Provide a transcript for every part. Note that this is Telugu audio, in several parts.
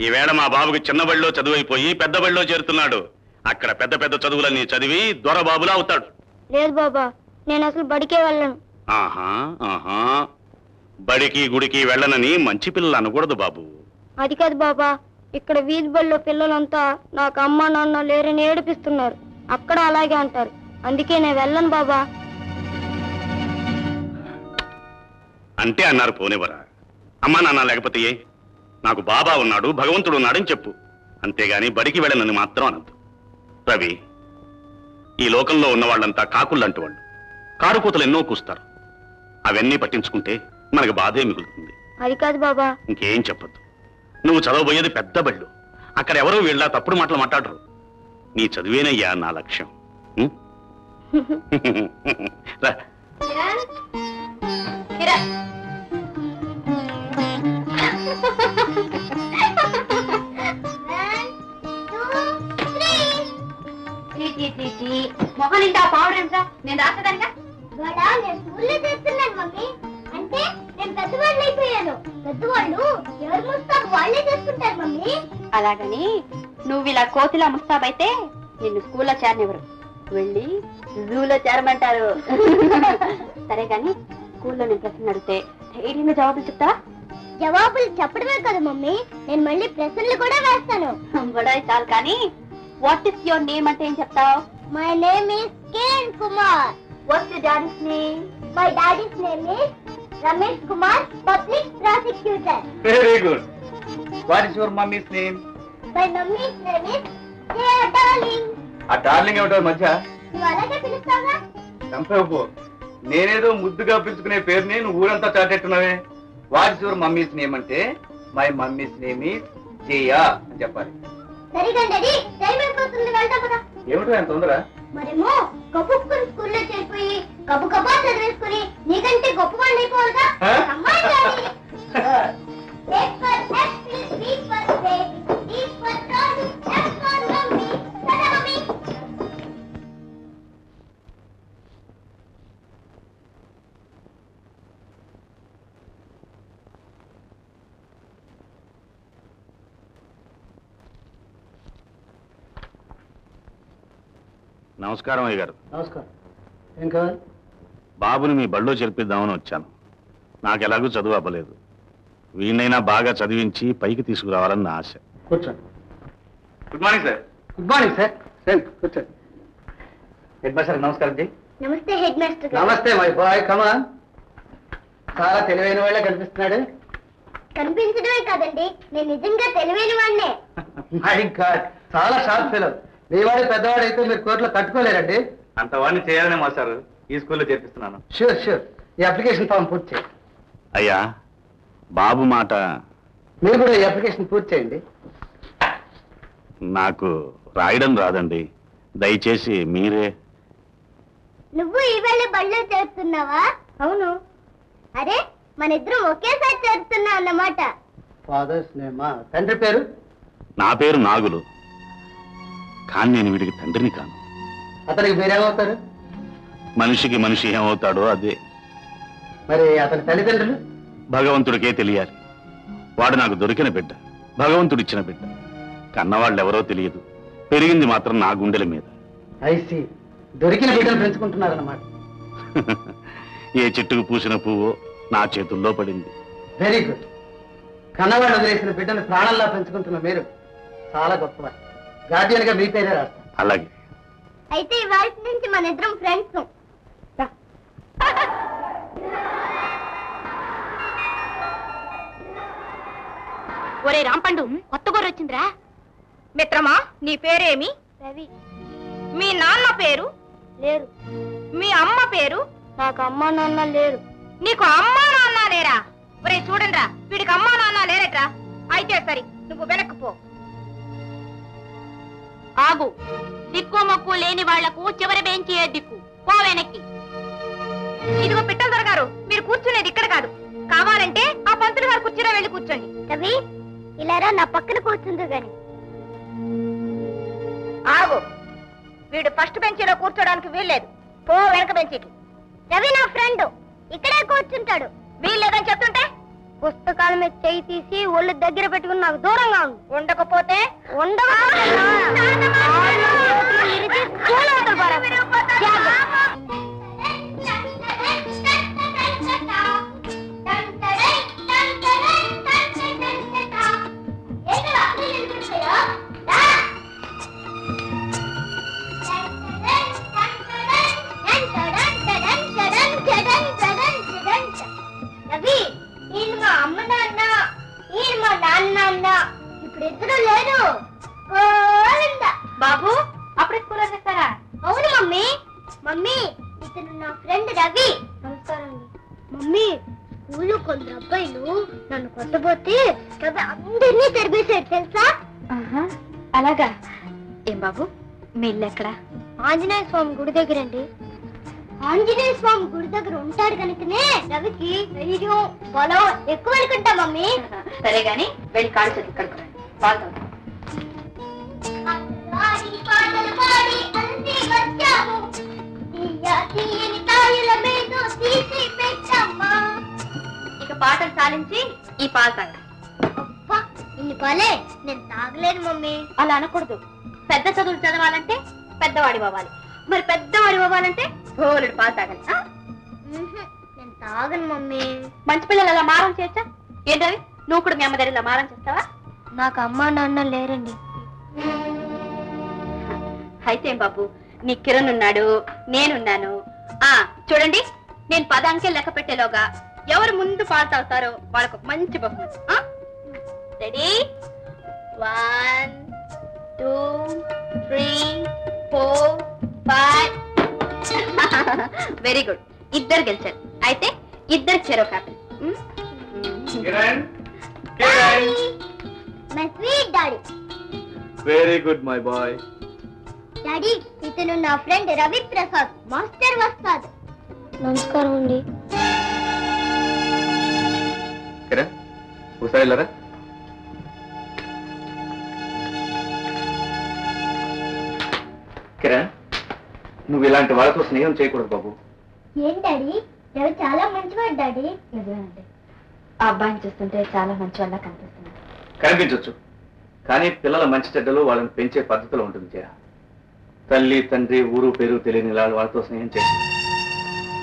ఈవేళ మా బాబుకి చిన్న బడిలో చదువైపోయి పెద్ద బడిలో చేరుతున్నాడు. అక్కడ పెద్ద పెద్ద చదువులన్నీ చదివి దొరబాబులా అవుతాడు. లేదు బాబా, నేను అసలు బడికే వెళ్ళను. ఆహా ఆహా, బడికి గుడికి వెళ్ళనని మంచి పిల్లలు అనకూడదు బాబు. అది కాదు బాబా, ఇక్కడ వీధి బడిలో పిల్లలంతా నాకు అమ్మ నాన్న లేరని ఏడిపిస్తున్నారు. అక్కడ అలాగే అంటారు, అందుకే నేను వెళ్ళను బాబా. అంటే అన్నారు పోనివరా. అమ్మా నాన్న లేకపోతే ఏ? నాకు బాబా ఉన్నాడు, భగవంతుడు ఉన్నాడని చెప్పు. అంతేగాని బడికి వెళ్ళనని మాత్రం అనద్దు. రవి, ఈ లోకంలో ఉన్న వాళ్ళంతా కాకుళ్ళంటి వాళ్ళు. కారుకూతలు ఎన్నో కూస్తారు. అవన్నీ పట్టించుకుంటే మనకు బాధే మిగులుతుంది. అది కాదు బాబా. ఇంకేం చెప్పద్దు. నువ్వు చదవబోయేది పెద్ద బళ్ళు. అక్కడ ఎవరో వీళ్ళ తప్పుడు మాటలు మాట్లాడరు. నీ చదివేనయ్యా నా లక్ష్యం. మొహం నిండా పావుడేంట్రా? నేను రాసేదానిగా. నేను స్కూల్లో చేస్తున్నాను మమ్మీ. అంటే నేను పెద్దవాళ్ళు అయిపోయాను. పెద్దవాళ్ళు ఎవరు ముస్తాబు వాళ్ళే చేసుకుంటారు మమ్మీ. అలాగని నువ్వు ఇలా కోతిలా ముస్తాబైతే నిన్ను స్కూల్లో చేరనివ్వరు, వెళ్ళి జూలో చేరమంటారు. సరే గాని స్కూల్లో నేను ప్రశ్నలు అడిగితే ధైర్యంగా జవాబులు చెప్తా? జవాబులు చెప్పడమే కదా మమ్మీ, నేను మళ్ళీ ప్రశ్నలు కూడా వేస్తాను. గొడవ చాలు కానీ వాట్ ఇస్ యువర్ నేమ్ అంటే ఏం చెప్తావు? My name is Kiran Kumar. What's your daddy's name? My daddy's name is Ramesh Kumar, public prosecutor. Very good. What is your mummy's name? My mummy's name is Jaya darling. ఆ డార్లింగ్ ఏమిటో మధ్య నువ్వు అలాగే పిలుస్తావా? చంపేపో. నేనేదో ముద్దుగా పిలుచుకునే పేరుని నువ్వు ఊరంతా చాటెట్టున్నావే. What is your mummy's name అంటే my mummy's name is Jaya అని చెప్పాలి. సరిగా డాడీ, టైం అయిపోతుంది, వెళ్తాం కదా. ఏమిటో ఎంత తొందర? మరేమో కబుక్కుని స్కూల్లో చేరిపోయి కబు కబా చదివేసుకుని నీకంటే గొప్ప వాళ్ళు అయిపోవాలిగా. అమ్మాయి daddy. A for apple, B for baby, D for dolly, F for mummy. Tada mummy. నమస్కారం అయ్య గారు. నమస్కారం. ఏం కావాలి? బాబుని మీ బడిలో చేర్పిద్దామని వచ్చాను. నాకు ఎలాగూ చదువు అవ్వలేదు. వీణైనా బాగా చదివించి పైకి తీసుకురావాలని నా ఆశ. కూర్చోండి. Good morning sir. Good morning sir. కూర్చోండి. హెడ్ మాస్టర్ నమస్కారం జీ. నమస్తే హెడ్ మాస్టర్ గారు. నమస్తే మై బాయ్, కమా. చాలా తెలివైన వాళ్ళే కనిపిస్తున్నాడు. కనిపించడమే కాదండి, నేను నిజంగా తెలివైన వాడినే. మై గాడ్, చాలా షార్ప్ ఫెలో. మీ వాడి పెద్దవాడు అయితే మీరు కోర్టులో కట్టుకోలేరండి. అంత వాడిని చేయాలనే మాస్టారు ఈ స్కూల్లో చేర్పిస్తున్నాను. Sure sure. ఈ అప్లికేషన్ ఫామ్ పూర్తి చేయండి. అయ్యా, బాబు మాట. మీరు కూడా ఈ అప్లికేషన్ పూర్తి చేయండి. నాకు రాయడం రాదండి, దయచేసి మీరే. నువ్వు ఈవేళ బడిలో చేరుతున్నావా? అవును. అరే, మన ఇద్దరం ఒకేసారి చేరుతున్నా అన్నమాట. ఫాదర్స్ నేమా? తండ్రి పేరు? నా పేరు నాగులు, కానీ నేను వీడికి తండ్రిని కాను. అతనికి మీరేమవుతారు? మనిషికి మనిషి ఏమవుతాడో అదే. మరి అతని తల్లిదండ్రులు? భగవంతుడికే తెలియాలి. వాడు నాకు దొరికిన బిడ్డ, భగవంతుడిచ్చిన బిడ్డ. కన్నవాళ్ళు ఎవరో తెలియదు, పెరిగింది మాత్రం నా గుండెల మీద. ఐసి, దొరికిన బిడ్డను పెంచుకుంటున్నారన్నమాట. ఏ చెట్టుకు పూసిన పువ్వో నా చేతుల్లో పడింది. Very good. కన్నవాళ్ళు వదిలేసిన బిడ్డను ప్రాణంలా పెంచుకుంటున్న మీరు చాలా గొప్పవారు. గార్డియన్ గా మీ పేరే రాస్తాను. అలాగే. అయితే ఇవాళ నుంచి మన ఇద్దరం ఫ్రెండ్స్. ఒరే రాంపండు, కొత్త గొర్రె వచ్చిందిరా. మిత్రమా, నీ పేరేమి? రవి. మీ నాన్న పేరు? లేరు. మీ అమ్మ పేరు? నాకు అమ్మ నాన్న లేరు. నీకు అమ్మా నాన్న లేరా? ఒరే చూడండిరా, వీడికి అమ్మా నాన్న లేరట్రా. అయితే సరి, నువ్వు వెనక్కు పో. ఆగు. దిక్కు మొక్కు లేని వాళ్లకు చివరి బెంచి ఏ దిక్కు. పో వెనక్కి. ఇదిగో పిట్టల దొరగారు, మీరు కూర్చునేది ఇక్కడ కాదు. కావాలంటే ఆ పంతులు గారు కుర్చీలో వెళ్ళి కూర్చోండి. రవి, ఇలారా, నా పక్కన కూర్చుంది గాని. ఆగు. వీడు ఫస్ట్ బెంచీలో కూర్చోడానికి వీల్లేదు. పో వెనక బెంచీకి. రవి నా ఫ్రెండ్, ఇక్కడే కూర్చుంటాడు. వీల్లేదని చెప్తుంటే పుస్తకాల మీద చేయి తీసి ఒళ్ళు దగ్గర పెట్టుకుని నాకు దూరంగా ఉండు. ఉండకపోతే బాబు అప్పుడే స్కూల్ వచ్చేస్తారా? అవును మమ్మీ. మమ్మీ ఇతను నా ఫ్రెండ్ రవి. నమస్కారం మమ్మీ. స్కూల్లో కొందరు అబ్బాయిలు నన్ను కొట్టబోతే రవి అందరినీ తెరిపేశాడు తెలుసా? అలాగా. ఏం బాబు మీ ఇల్లు ఎక్కడ? ఆంజనేయ స్వామి గుడి దగ్గర అండి. ఆంజనేయ స్వామి గుడి దగ్గర ఉంటాడు కనుకనే రవికి ధైర్యం బలం ఎక్కువ అనుకుంటా మమ్మీ. సరే గాని వెళ్ళి కాళ్ళు చేతులు కడుక్కోండి. పాలు ఇక పాటలు సాలించి ఈ పాలు తాగండి. ఇన్ని పాలే నేను తాగలేను మమ్మీ. అలా అనకూడదు. పెద్ద చదువులు చదవాలంటే పెద్దవాడి అవ్వాలి. మరి పెద్దవాడి అవ్వాలంటే బోలెడు పాలు తాగాలి. నేను తాగను మమ్మీ. మంచి పిల్లలు అలా మారం చేయొచ్చా? ఏంటవి నువ్వు కూడా మీ అమ్మ దగ్గర ఇలా మారం చేస్తావా? నాకు అమ్మ నాన్న లేరండి. అయితే బాబు నీ కిరణ్ ఉన్నాడు, నేనున్నాను. చూడండి, నేను 10 అంకెలు లెక్క పెట్టేలోగా ఎవరు ముందు పాలు తాగుతారో వాళ్ళకు ఒక మంచి బహుమతి. రెడీ? 1 2 3 4 5. Very good. ఇద్దరు గెలిచారు. అయితే ఇద్దరు చెరో copy. My sweet daddy. Very good my boy. Daddy ఇతను నా ఫ్రెండ్ రవి ప్రసాద్, మాస్టర్ వస్తాద్. నమస్కారం అండి. కిరణ్ ఒకసారి వెళ్ళరా. కిరణ్ నువ్వు ఇలాంటి వాళ్ళతో స్నేహం చేయకూడదు బాబు. ఏం డాడీ రవి చాలా మంచివాడు డాడీ. నిజమేనండి. ఆ అబ్బాయిని చూస్తుంటే చాలా మంచి వాళ్ళ కనిపిస్తుంది. కనిపించవచ్చు, కానీ పిల్లల మంచి చెడ్డలు వాళ్ళని పెంచే పద్ధతిలో ఉంటుంది జయ. తల్లి తండ్రి ఊరు పేరు తెలియని వాళ్ళతో స్నేహం చేసి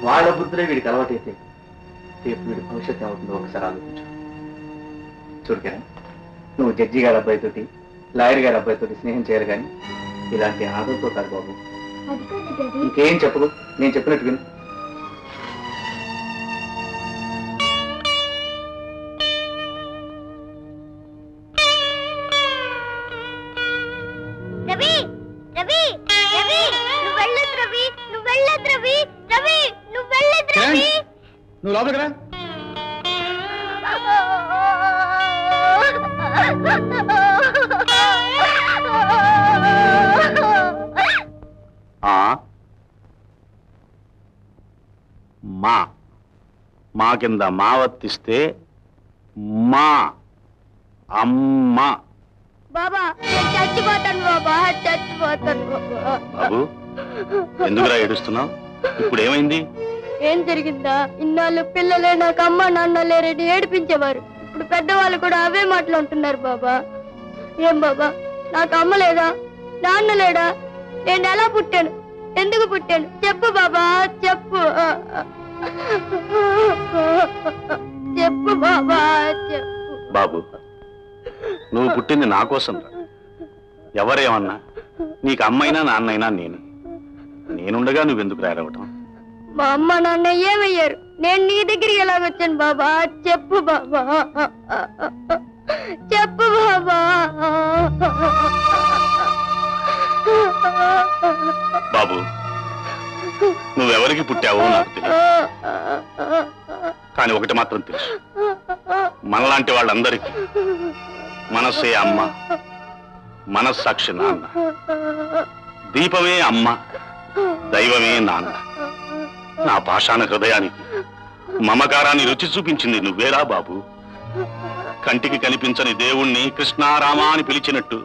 వాళ్ళ బుద్ధులే వీడికి అలవాటైతే రేపు వీడి భవిష్యత్తు ఏమవుతుందో ఒకసారి ఆలోచించు. చూడు కిరణ్, నువ్వు జడ్జి గారి అబ్బాయితోటి లాయర్ గారి అబ్బాయితోటి స్నేహం చేయాలి, కానీ ఇలాంటి ఆదలతో కాదు బాబు. ఇంకేం చెప్పదు, నేను చెప్పినట్టు విను. రవి రవి రవి నువ్వు వెళ్ళొద్దు రవి, నువ్వు వెళ్ళొద్దు రవి, రవి నువ్వు వెళ్ళొద్దు రవి. నువ్వు లోపలికి రా. మా కింద మా వర్తిస్తే మా అమ్మ. బాబా చచ్చిపోతాను బాబా, చచ్చిపోతాను బాబు. ఎందుకురా ఏడుస్తున్నావు? ఇప్పుడు ఏమైంది? ఏం జరిగిందా? ఇన్నాళ్ళు పిల్లలే నాకు అమ్మ నాన్న లేరని ఏడిపించేవారు. ఇప్పుడు పెద్దవాళ్ళు కూడా అవే మాట్లాడుతున్నారు బాబా. ఏం బాబా, నాకు అమ్మ లేదా, నాన్న లేడా? నేను ఎలా పుట్టాను, ఎందుకు పుట్టాను చెప్పు బాబా, చెప్పు చెప్పు బాబా, చెప్పు. బాబు, నువ్వు పుట్టింది నా కోసం రా. ఎవరేమన్నా నీకు అమ్మైనా నాన్నైనా నేనుండగా నువ్వెందుకు రారవటం? మా అమ్మ నాన్న ఏమయ్యారు? నేను నీ దగ్గరికి ఎలాగొచ్చాను బాబా, చెప్పు బాబా, చెప్పు బాబా. బాబు, నువ్వెవరికి పుట్టావో నాకు తెలియదు, కానీ ఒకటి మాత్రం తెలుసు. మనలాంటి వాళ్ళందరికీ మనస్సే అమ్మ, మనస్సాక్షి నాన్న. దీపమే అమ్మ, దైవమే నాన్న. నా పాషాణ హృదయానికి మమకారాన్ని రుచి చూపించింది నువ్వేరా బాబు. కంటికి కనిపించని దేవుణ్ణి కృష్ణారామా అని పిలిచినట్టు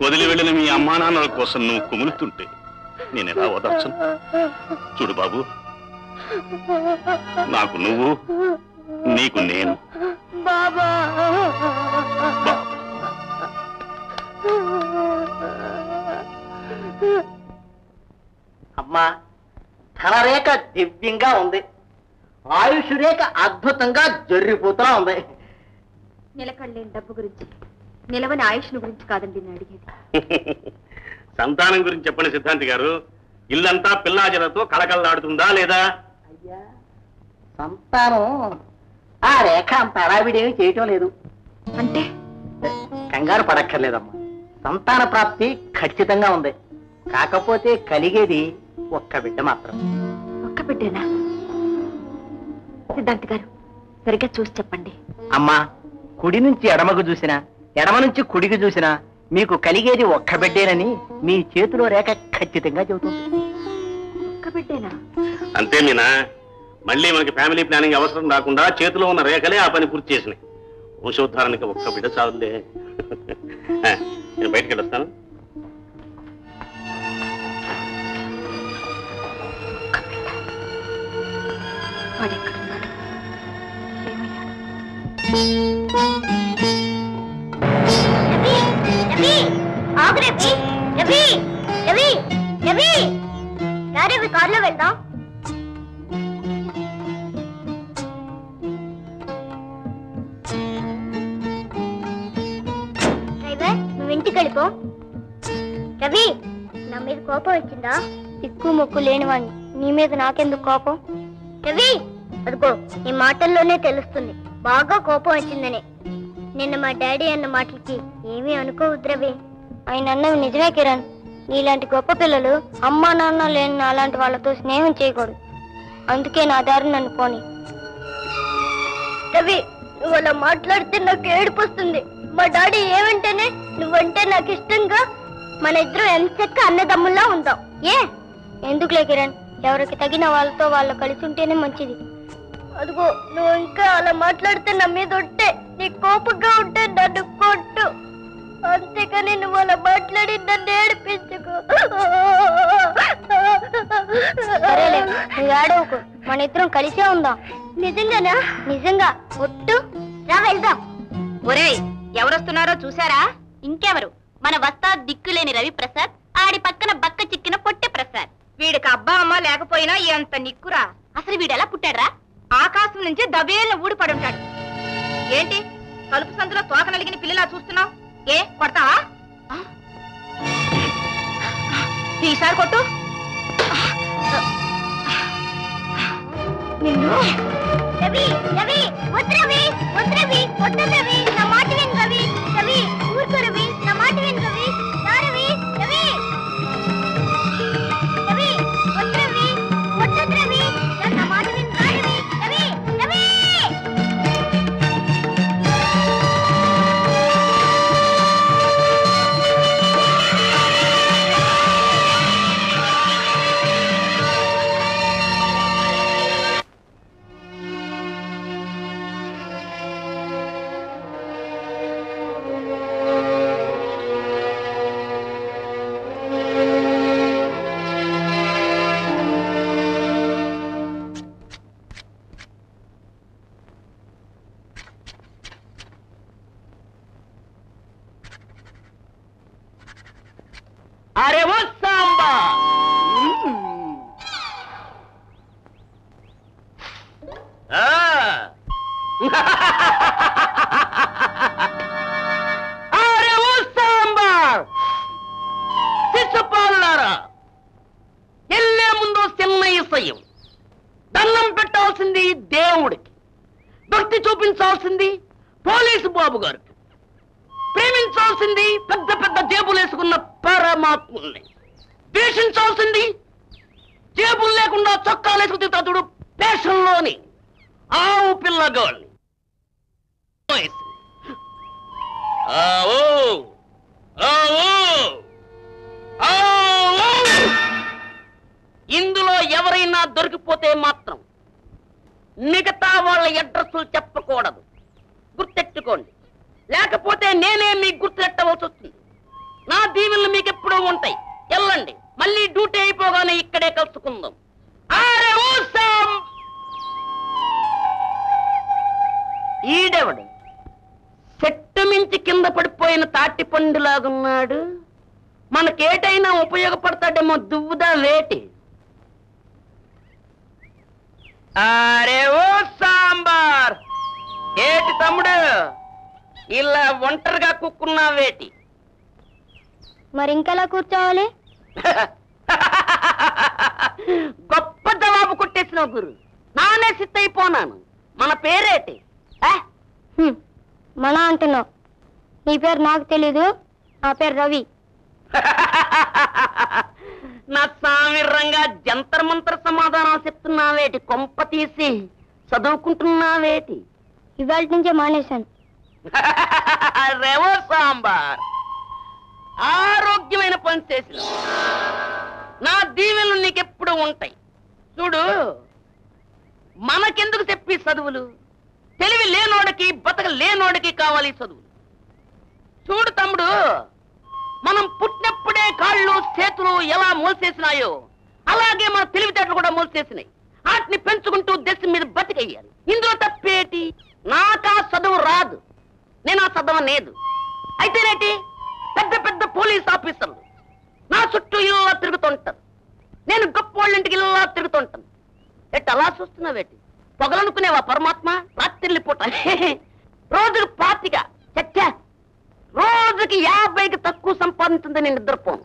వదిలి వెళ్ళిన మీ అమ్మా నాన్నల కోసం నువ్వు కుములుతుంటే నేనెలా ఓదార్చను? చూడు బాబు, నాకు నువ్వు నీకు నేను. బాబా అమ్మా, ధనరేఖ దివ్యంగా ఉంది, ఆయుష్ రేఖ అద్భుతంగా జర్రిపోతున్నా ఉంది. నిలకడలేని డబ్బు గురించి, నిలవని ఆయుష్ను గురించి కాదండి నేను అడిగేది. సంతానం గురించి చెప్పండి సిద్ధాంతి గారు. ఇల్లంతా పిల్లాజలతో కళకళలాడుతుందా లేదా? అయ్యా, సంతానం ఆ రేఖ అంత అడావిడేమి చేయటం లేదు. అంటే కంగారు పడక్కర్లేదమ్మా, సంతాన ప్రాప్తి ఖచ్చితంగా ఉంది. కాకపోతే కలిగేది ఒక్క బిడ్డ మాత్రం. ఒక్క బిడ్డేనా? సిద్ధాంతి గారు సరిగ్గా చూసి చెప్పండి. అమ్మా, కుడి నుంచి ఎడమకు చూసినా, ఎడమ నుంచి కుడికి చూసినా మీకు కలిగేది ఒక్క బిడ్డేనని మీ చేతిలో రేఖ ఖచ్చితంగా చెబుతుంది. ఒక్క బిడ్డేనా? అంతే మీనా. మళ్ళీ మనకి ఫ్యామిలీ ప్లానింగ్ అవసరం రాకుండా చేతిలో ఉన్న రేఖలే ఆ పని పూర్తి చేసినాయి. వంశోద్ధారానికి ఒక్క బిడ్డ చాలులే. నేను బయటికి వెళ్ళొస్తాను. వాడెక్కడున్నాడు? ఏమయ్యాడు? రవి, ఆగు రవి, రవి, రవి, రవి, రా రవి, కార్లో వెళ్దాం. డ్రైవర్, నువ్వు ఇంటికి వెళ్ళిపో. రవి, నా మీద కోపం వచ్చిందా? సిక్కు మొక్కు లేనివాణ్ణి, నీ మీద నాకెందుకు కోపం? రవి, అదిగో నీ మాటల్లోనే తెలుస్తుంది బాగా కోపం వచ్చిందని. నిన్న మా డాడీ అన్న మాటలకి ఏమీ అనుకోవద్దు రవి. ఆయన అన్నవి నిజమే కిరణ్. నీలాంటి గొప్ప పిల్లలు అమ్మా నాన్న లేని అలాంటి వాళ్ళతో స్నేహం చేయకూడదు. అందుకే నా దారి నన్ను పోని. రవి, నువ్వు అలా మాట్లాడితే నాకు ఏడుపు వస్తుంది. మా డాడీ ఏమంటేనే నువ్వంటే నాకు ఇష్టంగా మన ఇద్దరు ఎంతక్క అన్నదమ్ముల్లా ఉందాం. ఎందుకులే కిరణ్, ఎవరికి తగిన వాళ్ళతో వాళ్ళు కలిసి ఉంటేనే మంచిది. అదిగో నువ్వు ఇంకా అలా మాట్లాడితే నా మీద ఉంటే, నీ కోపంగా ఉంటే నన్ను కొట్టు. అంతేకాని నువ్వు అలా మాట్లాడి నన్ను ఏడిపించుకో. సరేలే, నువ్వు ఏడవకు, మన ఇద్దరం కలిసే ఉందాం. నిజంగానా? నిజంగా. ఒట్టు, రా వెళ్దాం. ఒరేయ్, ఎవరొస్తున్నారో చూసారా? ఇంకెవరు, మన వస్తా దిక్కులేని రవి ప్రసాద్, ఆడి పక్కన బక్క చిక్కిన పొట్టె ప్రసాద్. వీడికి అబ్బా అమ్మ లేకపోయినా ఎంత నిక్కురా. అసలు వీడెలా పుట్టాడ్రా? ఆకాశం నుంచి దబేలను ఊడిపడుంటాడు. ఏంటి తలుపు సందులో తోక నలిగిన పిల్లలా చూస్తున్నావు? కొడతావా? ఈసారి కొట్టు. నిన్ను రవి, రవి, వద్దు రవి, వద్దు రవి, వద్దు రవి, నా మాట విను రవి. రవి, ఊరుకో రవి, నా మాట విను రవి. రా రవి, రవి, రవి, వద్దు రవి, వద్దు రవి, నా మాట విను. రా రవి, రవి, రవి. అరే ఓ సాంబా, అరే ఓ సాంబా, శిశుపాలారా, ఎల్లే ముందు చిన్నయ్య సయ్యం. దండం పెట్టాల్సింది దేవుడికి, భక్తి చూపించాల్సింది పోలీసు బాబు గారికి, ప్రేమించాల్సింది పెద్ద పెద్ద జేబులేసుకున్న పరమాత్ముల్ని, ద్వేషించాల్సింది జేబులు లేకుండా చొక్కాలేసుకు తిరుగుతాడు పేషంలోని ఆవు పిల్లగాళ్ళని. ఇందులో ఎవరైనా దొరికిపోతే మాత్రం మిగతా వాళ్ళ అడ్రస్లు చెప్పకూడదు, గుర్తెట్టుకోండి. లేకపోతే నేనే మీకు గుర్తుపెట్టవలసి వస్తుంది. నా దీవెనలు మీకు ఎప్పుడూ ఉంటాయి. వెళ్ళండి, మళ్ళీ డ్యూటీ అయిపోగానే ఇక్కడే కలుసుకుందాం. ఈడెవడు చెట్టు మించి కింద పడిపోయిన తాటి పండులాగున్నాడు. మనకేటైనా ఉపయోగపడతాడేమో దువ్వుదా వేటి. అరే ఓ సాంబార్, ఏటి తమ్ముడు ఇలా ఒంటరిగా కూకున్నావేటి? మరి ఇంకెలా కూర్చోవాలి? గొప్ప జవాబు కొట్టేసినావు గురు. నానే సిద్ధైపోనాను. మన పేరేటి? మన అంటున్నావు. నీ పేరు నాకు తెలీదు. నా పేరు రవి. నా సామిరంగా జంతర్ మంతర్ సమాధానం చెప్తున్నావేటి? కొంప తీసి చదువుకుంటున్నావేటి? ఇవాళ నుంచే మానేశాను. రేవో సాంబార్, ఆరోగ్యమైన పని చేసిన నా దీవెనలు నీకెప్పుడు ఉంటాయి. చూడు, మనకెందుకు చెప్పి చదువులు? తెలివి లేనోడికి బతక లేనోడికి కావాలి చదువులు. చూడు తమ్ముడు, మనం పుట్టినప్పుడే కాళ్ళు చేతులు ఎలా మోసేసినాయో అలాగే మన తెలివితేటలు కూడా మోసేసినాయి. వాటిని పెంచుకుంటూ దేశం మీద బతికయ్యాలి. ఇందులో తప్పేటి? నాకా చదువు రాదు, నేను ఆ చదవలేదు. అయితేనేటి, పెద్ద పెద్ద పోలీస్ ఆఫీసర్లు నా చుట్టూ ఇలా తిరుగుతుంటారు. నేను గొప్ప వాళ్ళింటికి ఇలా తిరుగుతుంటాను. ఎట్ట అలా చూస్తున్నావేటి? పొగలనుకునేవా పరమాత్మ? రాత్రి పూట రోజుకు 25 చచ్చా, రోజుకి 50కి తక్కువ సంపాదించింది నేను నిద్రపోను.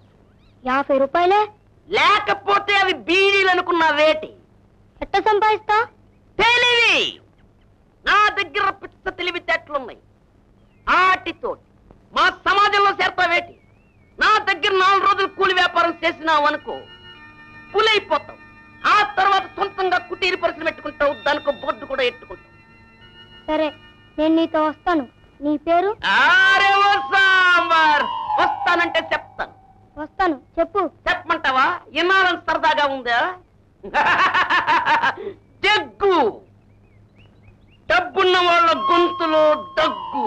50 రూపాయలే? లేకపోతే అవి బీడీలు అనుకున్నావేటి? ఎట్ట సంపాదిస్తా? తెలివి. నా దగ్గర పిచ్చ తెలివితేటలున్నాయి. ఆటితోటి మా సమాజంలో చేరతావేటి? నా దగ్గర 4 రోజులు కూలి వ్యాపారం చేసినావు అనుకో, పులైపోతావు. ఆ తర్వాత సొంతంగా కుటీరి పరిశ్రమ పెట్టుకుంటావు. దానికో బోర్డు కూడా ఎట్టుకుంటావు. సరే, నేను నీతో వస్తాను. నీ పేరు? అరే ఓ సాంబార్, వస్తానంటే చెప్తాను. వస్తాను, చెప్పు. చెప్పమంటావా? వినాలని సరదాగా ఉందా? జగ్గు, డబ్బున్న వాళ్ళ గొంతులో దగ్గు.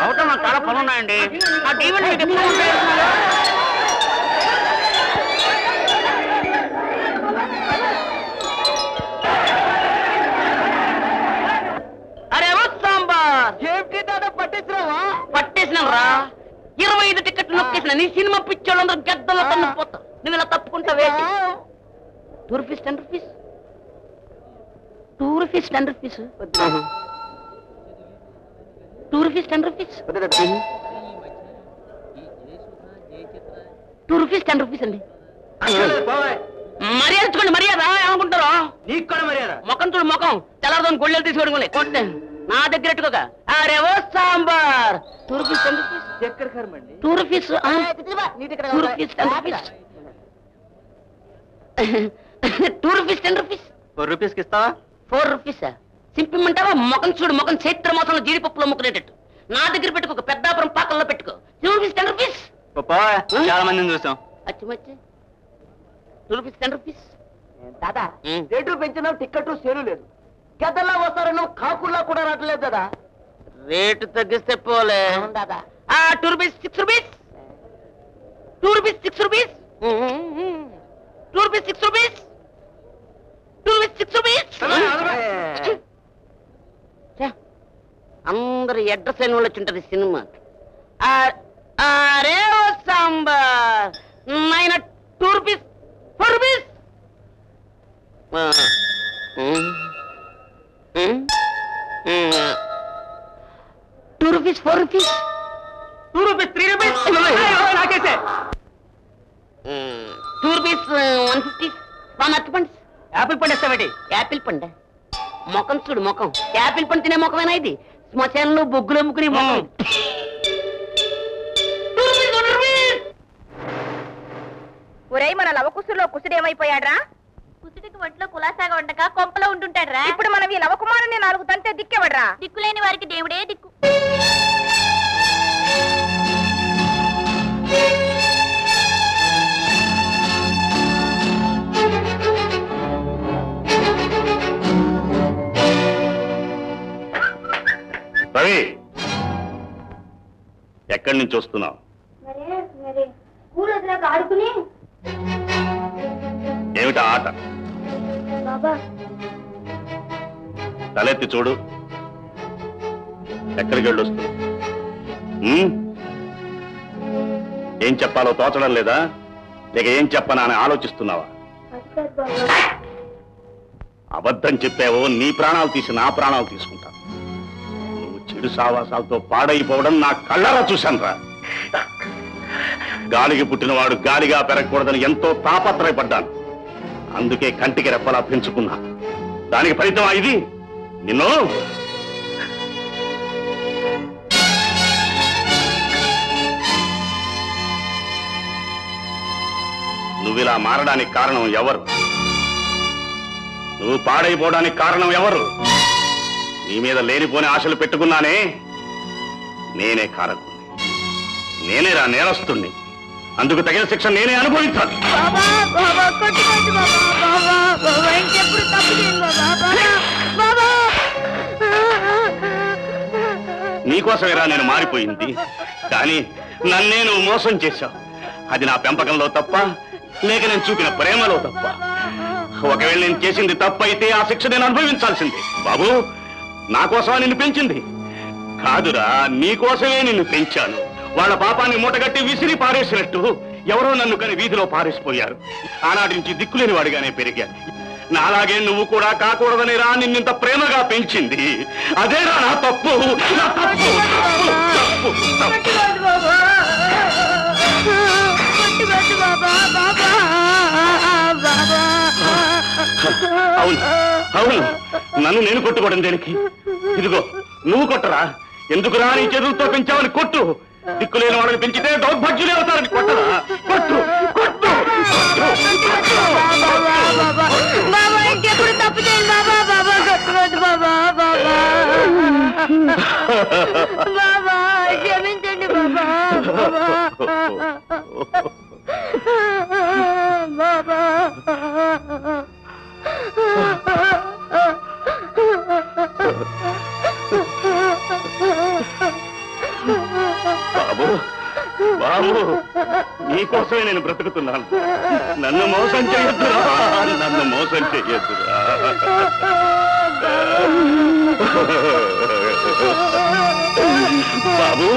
అవటం నాకు చాలా పనున్నాయండి. ఆ టీవీలో మీకు ఎప్పుడు ఉంటాయి? అరే ఓ సాంబార్, పట్టేసినావు రా. 25 టికెట్లు నొక్కేసిన. నీ సినిమా పిచ్చోళ్ళందరూ గద్దలో తన్నిపోతావు. నువ్వు ఇలా తప్పుకుంటావే. 2 rupees 10 rupees 2 rupees 10 rupees 2 rupees 10 rupees 2 rupees 10 rupees అండి. మర్యాద ఇచ్చుకోండి. మర్యాద ఏమనుకుంటారో? నీకు కూడా మర్యాద. ముఖం చూడు, ముఖం తెల్లారదని గొళ్ళెలు తీసుకోవడం కొట్టే నా దగ్గర ఎట్టుకోక. అరే ఓ Sambar, 2 rupees 10 rupees 2 rupees 2 rupees 10 rupees 2 rupees 10 rupees 4 రూపీస్కి ఇస్తావా? 4 రూపీసా? సింపిమ్మంటావా? ముఖం చూడు, ముఖం చైత్ర మాసంలో జీడిపప్పులో ముక్కునేటట్టు. నా దగ్గర పెట్టుకో, పెద్దాపురం పాకల్లో పెట్టుకో. 2 రూపీస్ 10 రూపీస్. చాలా మందిని చూసాం. అచ్చిమచ్చి 2 రూపీస్ 10 రూపీస్. దాదా, రేట్లు పెంచినావు, టిక్కెట్ సేలు లేదు. గద్దల్లా వస్తారనో కాకుల్లా కూడా రావట్లేదు కదా. రేటు తగ్గిస్తే పోలే దాదా. 2 rupees 6 rupees 2 rupees 6 rupees 2 rupees 6 rupees 2 rupees 6 rupees. అందరు అడ్రస్ అయిన వాళ్ళు వచ్చింటది సినిమా. అరే ఓ Sambar, 2 rupees 4 rupees 2 rupees 4 rupees 2 rupees 3 rupees నాకేసే 2 రూపీస్ 150. అరటిపండు. యాపిల్ పండు ఇస్తావేటి? యాపిల్ పండు. ముఖం చూడు, ముఖం యాపిల్ పండు తినే ముఖమేనా ఇది? శ్మశానంలో బొగ్గులు అమ్ముకునే ముఖం. ఒరేయ్, మన లవకుశులో కుసుడేమైపోయాడ్రా? కుసుడికి ఒంట్లో కులాసాగా ఉండక కొంపలో ఉంటుంటాడ్రా. ఇప్పుడు మనం ఈ లవకుమారుని 4 తంతే దిక్కెవడ్రా? దిక్కులేని వారికి దేవుడే దిక్కు. రవి, ఎక్కడి ఎక్కడి నుంచి వస్తున్నావు? మరి స్కూల్ వదిలేక ఆడుకుని. ఏమిటా ఆట? బాబా తలెత్తి చూడు. ఎక్కడికి వెళ్ళొస్తున్నావు? ఏం చెప్పాలో తోచడం లేదా? లేక ఏం చెప్పనా అని ఆలోచిస్తున్నావా? అబద్ధం చెప్పావో నీ ప్రాణాలు తీసి నా ప్రాణాలు తీసుకుంటాను. నువ్వు చెడు సావాసాలతో పాడైపోవడం నా కళ్ళారా చూశానురా. గాలికి పుట్టినవాడు గాలిగా పెరగకూడదని ఎంతో తాపత్రయపడ్డాను. అందుకే కంటికి రెప్పలా పెంచుకున్నా. దానికి ఫలితమా ఇది? నిన్ను నువ్విలా మారడానికి కారణం ఎవరు? నువ్వు పాడైపోవడానికి కారణం ఎవరు? నీ మీద లేనిపోని ఆశలు పెట్టుకున్నానే, నేనే కారకుణ్ణి. నేనేరా నేరస్తుణ్ణి. అందుకు తగిన శిక్ష నేనే అనుభవించాలి. నీకోసమేరా నేను మారిపోయింది. కానీ నన్నే నువ్వు మోసం చేశావు. అది నా పెంపకంలో తప్ప, లేక నేను చూపిన ప్రేమలో తప్ప? ఒకవేళ నేను చేసింది తప్పైతే ఆ శిక్ష నేను అనుభవించాల్సిందే. బాబు, నా కోసమా నిన్ను పెంచింది? కాదురా, నీకోసమే నిన్ను పెంచాను. వాళ్ళ పాపాన్ని మూటగట్టి విసిరి పారేసినట్టు ఎవరో నన్ను కని వీధిలో పారేసిపోయారు. ఆనాటి నుంచి దిక్కులేని వాడిగానే పెరిగాను. నాలాగే నువ్వు కూడా కాకూడదని రా నిన్నింత ప్రేమగా పెంచింది. అదేరా నా తప్పు. అవును అవును, నన్ను నేను కొట్టుకోవడం దేనికి? ఇదిగో నువ్వు కొట్టరా. ఎందుకురా నీ చేతులతో పెంచావని కొట్టు. దిక్కులేని వాళ్ళని పెంచితే దౌర్భాగ్యులే అవుతారని కొట్టరా. కొట్టు కొట్టు. ఇంకెప్పుడు తప్పు చేయండి బాబా. బాబా కొట్టుకోవద్దు బాబా. బాబా బాబా క్షమించండి బాబా. బాబా బాబు బాబు, నీకోసమే నేను బ్రతుకుతున్నాను. నన్ను మోసం చేయొద్దురా. నన్ను మోసం చేయొద్దురా బాబు.